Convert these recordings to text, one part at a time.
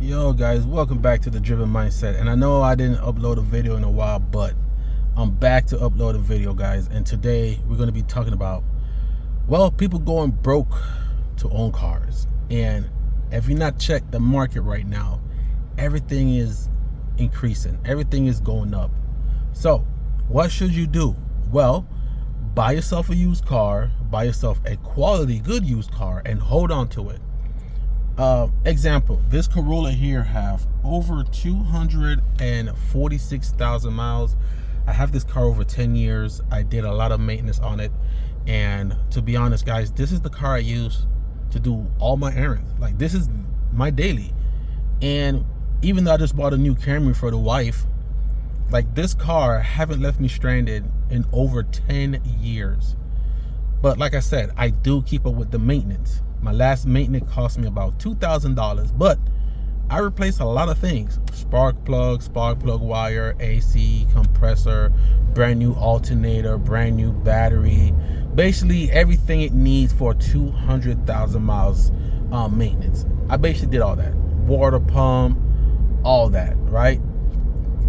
Yo guys, welcome back to the Driven Mindset. And I know I didn't upload a video in a while, but I'm back to upload a video, guys. And today we're going to be talking about, well, people going broke to own cars. And if you not check the market right now, everything is increasing. Everything is going up. So what should you do? Well, buy yourself a used car, buy yourself a quality, good used car, and hold on to it. Example, this Corolla here have over 246,000 miles. I have this car over 10 years. I did a lot of maintenance on it, and to be honest, guys, this is the car I use to do all my errands. Like, this is my daily. And even though I just bought a new Camry for the wife, like, this car haven't left me stranded in over 10 years. But like I said, I do keep up with the maintenance. My last maintenance cost me about $2,000, but I replaced a lot of things: spark plug wire, AC, compressor, brand new alternator, brand new battery, basically everything it needs for 200,000 miles maintenance. I basically did all that. Water pump, all that, right?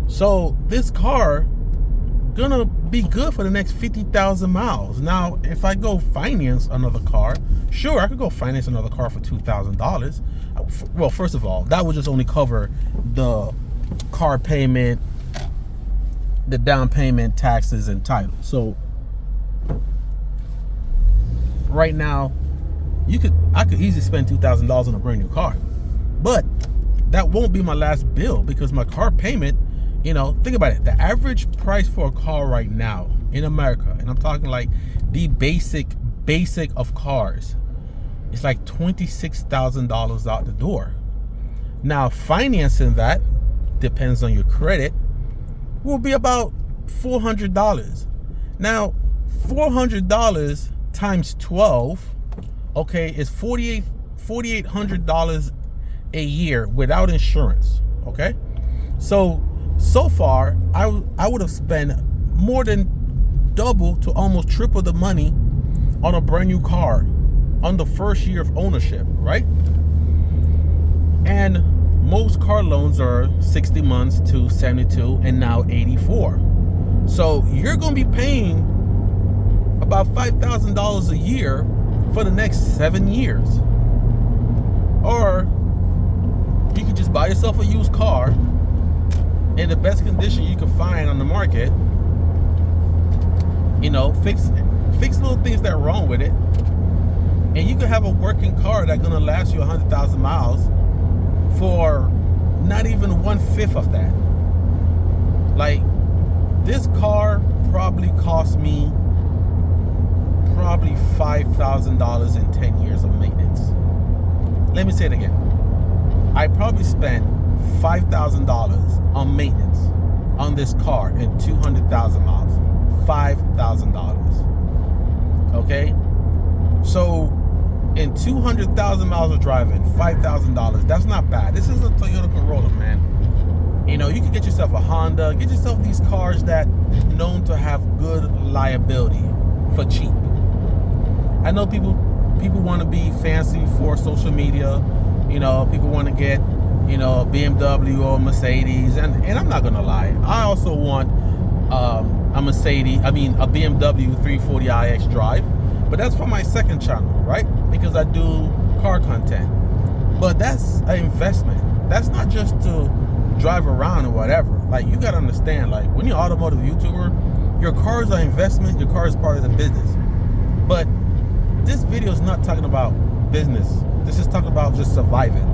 So this car gonna be good for the next 50,000 miles. Now, if I go finance another car, sure, I could go finance another car for $2,000. Well, first of all, that would just only cover the car payment, the down payment, taxes, and title. So right now, I could easily spend $2,000 on a brand new car, but that won't be my last bill, because my car payment, you know, think about it. The average price for a car right now in America, and I'm talking like the basic of cars, it's like $26,000 out the door. Now, financing that, depends on your credit, will be about $400. Now, $400 times 12, okay, is $4,800 a year without insurance. Okay, so far I would have spent more than double to almost triple the money on a brand new car on the first year of ownership, right? And most car loans are 60 months to 72, and now 84. So you're going to be paying about $5,000 a year for the next 7 years. Or you could just buy yourself a used car in the best condition you can find on the market. You know, fix little things that are wrong with it, and you could have a working car that's gonna last you 100,000 miles for not even 1/5 of that. Like, this car probably cost me $5,000 in 10 years of maintenance. Let me say it again. I probably spent $5,000 on maintenance on this car in 200,000 miles. $5,000. Okay? So in 200,000 miles of driving, $5,000, that's not bad. This is a Toyota Corolla, man. You know, you can get yourself a Honda, get yourself these cars that known to have good liability for cheap. I know people want to be fancy for social media. You know, people want to get, you know, a BMW or a Mercedes, and I'm not gonna lie, I also want a BMW 340iX drive, but that's for my second channel, right? Because I do car content. But that's an investment. That's not just to drive around or whatever. Like, you gotta understand, like, when you're an automotive YouTuber, your car is an investment, your car is part of the business. But this video is not talking about business. This is talking about just surviving.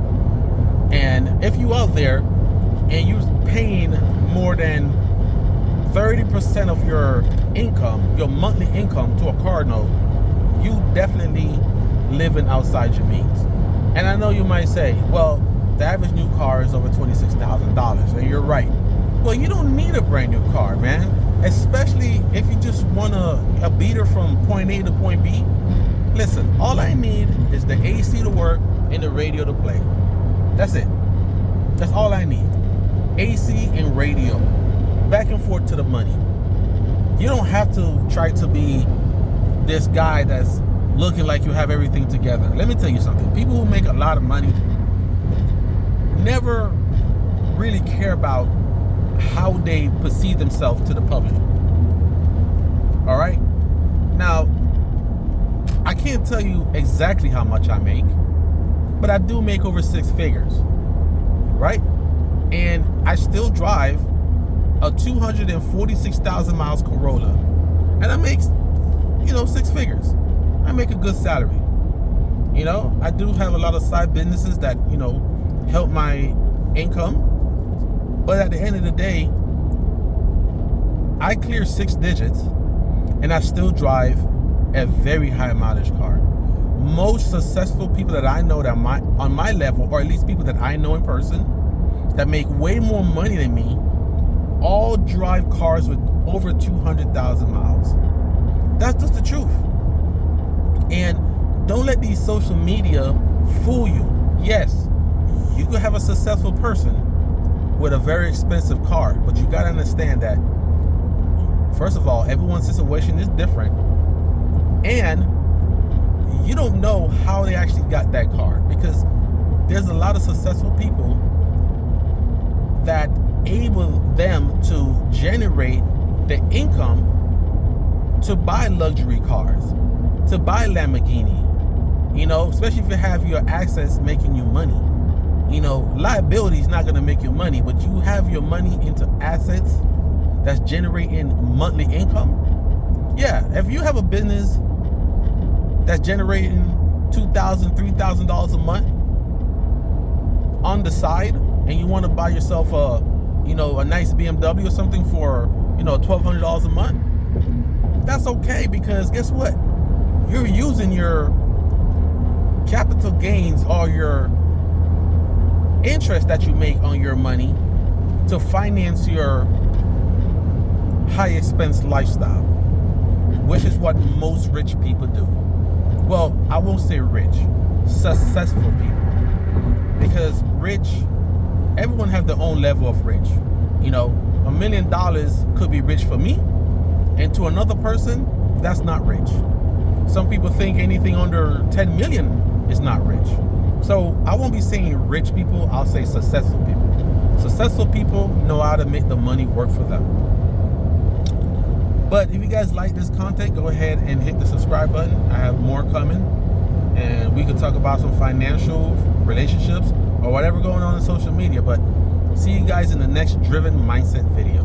And if you out there and you're paying more than 30% of your income, your monthly income, to a car note, you definitely living outside your means. And I know you might say, well, the average new car is over $26,000, and you're right. Well, you don't need a brand new car, man. Especially if you just want a beater from point A to point B. Listen, all I need is the AC to work and the radio to play. That's it. That's all I need. AC and radio. Back and forth to the money. You don't have to try to be this guy that's looking like you have everything together. Let me tell you something. People who make a lot of money never really care about how they perceive themselves to the public. All right. Now, I can't tell you exactly how much I make, but I do make over 6 figures, right? And I still drive a 246,000 miles Corolla, and I make, 6 figures. I make a good salary. I do have a lot of side businesses that, help my income. But at the end of the day, I clear 6 digits and I still drive a very high mileage car. Most successful people that I know that on my level, or at least people that I know in person, that make way more money than me, all drive cars with over 200,000 miles. That's just the truth. And don't let these social media fool you. Yes, you could have a successful person with a very expensive car, but you got to understand that, first of all, everyone's situation is different, and you don't know how they actually got that car, because there's a lot of successful people that able them to generate the income to buy luxury cars, to buy Lamborghini, especially if you have your assets making you money. Liability is not going to make you money, but you have your money into assets that's generating monthly income. Yeah, if you have a business that's generating $2,000, $3,000 a month on the side, and you want to buy yourself a nice BMW or something for, $1,200 a month, that's okay, because guess what? You're using your capital gains or your interest that you make on your money to finance your high expense lifestyle, which is what most rich people do. Well, I won't say rich, successful people, because rich, everyone have their own level of rich. $1 million could be rich for me, and to another person, that's not rich. Some people think anything under 10 million is not rich. So I won't be saying rich people, I'll say successful people. Successful people know how to make the money work for them. But if you guys like this content, go ahead and hit the subscribe button. I have more coming, and we could talk about some financial, relationships, or whatever going on in social media. But see you guys in the next Driven Mindset video.